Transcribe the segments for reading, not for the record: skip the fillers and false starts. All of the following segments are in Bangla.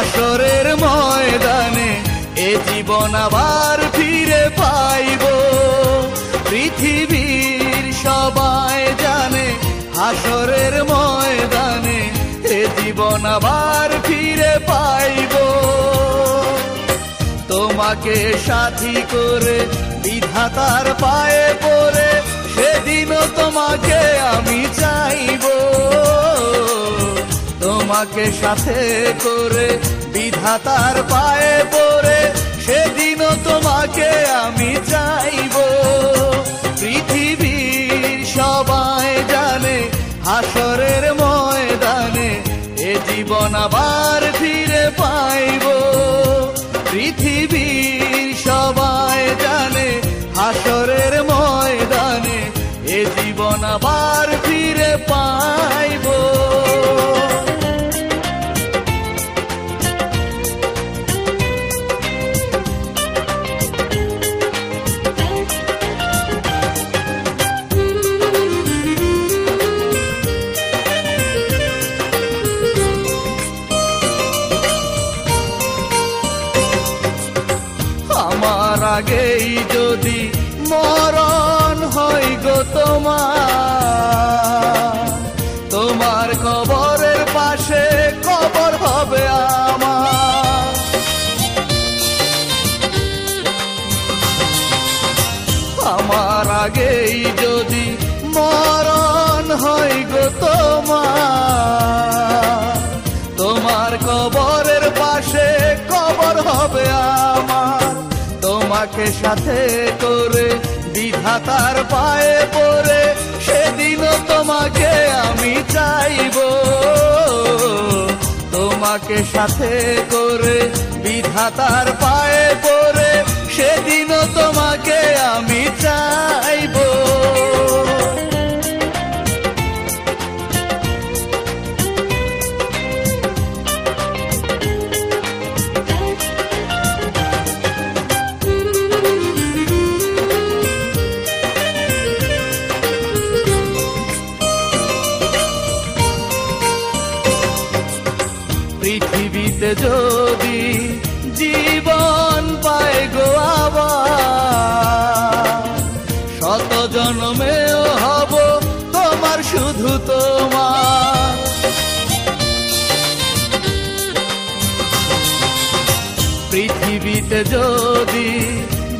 হাসরের ময়দানে এ জীবন আবার ফিরে পাইব। পৃথিবীর সবাই জানে হাসরের ময়দানে এ জীবন আবার ফিরে পাইব। তোমাকে সাথী করে বিধাতার পায়ে পড়ে সেদিনও তোমাকে আমি চাইব। তোমাকে সাথে করে বিধাতার পায়ে পড়ে সেদিনও তোমাকে আমি চাইব। পৃথিবীর সবাই জানে হাসরের ময়দানে এ জীবন আবার ফিরে পাইব। পৃথিবীর সবাই জানে হাসরের ময়দানে এ জীবন আবার ফিরে পাইব। আমার আগেই যদি মরণ হয় গো তোমার কবরের পাশে কবর হবে আমার। আমার আগেই যদি মরণ হয় গো তোমার কবরের পাশে কবর হবে আমার। তোমাকে সাথে করে বিধাতার পায়ে পড়ে সেদিনও তোমাকে আমি চাইব। তোমাকে সাথে করে বিধাতার পায়ে পড়ে সেদিনও তোমাকে আমি চাইব। পৃথিবীতে যদি জীবন পায় গো আবার শত জন্মেও হব তোমার শুধু তোমার। পৃথিবীতে যদি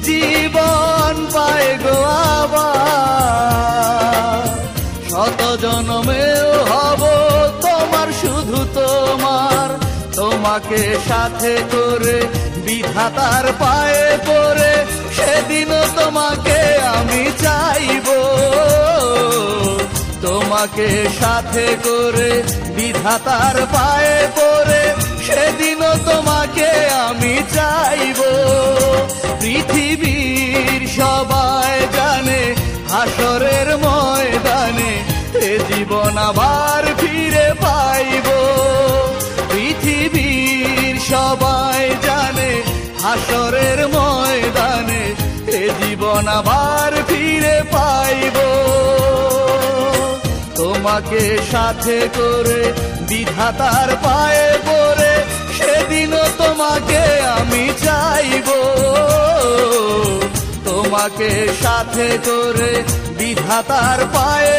জীবন পায় গো আবার শত জন্মেও হব তোমার শুধু তোমার। তোমাকে সাথে করে বিধাতার পায়ে পড়ে সেদিনও তোমাকে আমি চাইব। তোমাকে সাথে করে বিধাতার পায়ে পড়ে সেদিনও তোমাকে আমি চাইব। পৃথিবীর সবাই জানে হাসরের ময়দানে এ জীবন আবার ফিরে পাইব। পৃথিবীর সবাই জানে হাসরের ময়দানে এ জীবন আবার ফিরে পাইব। তোমাকে সাথে করে বিধাতার পায়ে পড়ে সেদিনও তোমাকে আমি চাইব। তোমাকে সাথে করে বিধাতার পায়ে